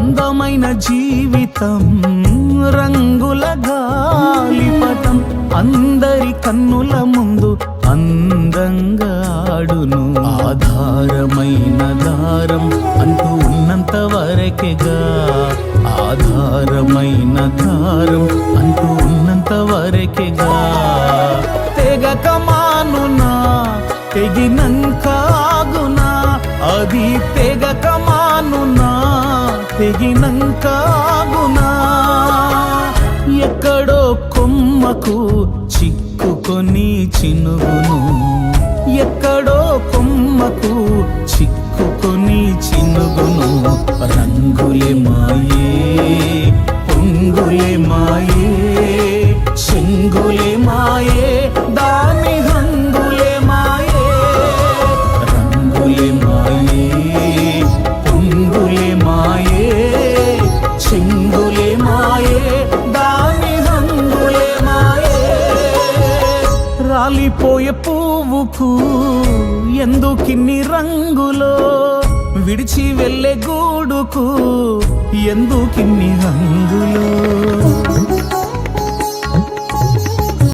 అందమైన జీవితం రంగుల గాలిపటం అందరి కన్నుల ముందు అందంగా ఆడును. ఆధారమైన దారం అంటూ ఉన్నంత వరకేగా, ఆధారమైన దారం అంటూ ఉన్నంత వరకేగా. తెగక మానునా తెగినంక ఆగునా, అది తెగక మానునా తెగినంక ఆగునా. ఎక్కడో కొమ్మకు చిక్కుకొని చినుగును, ఎక్కడో కొమ్మకు చిక్కుకొని చినుగును. రంగులే మాయే పొంగులే మాయే చెంగులే మాయే దాని హంగులే మాయే. రంగులే మాయే పొంగులే మాయే చెంగులే మాయే దాని హంగులే మాయే. రాలిపోయే పువ్వుకు ఎందుకిన్ని రంగులో, విడిచి వెళ్ళే గూడుకు ఎందుకిన్ని హంగులో.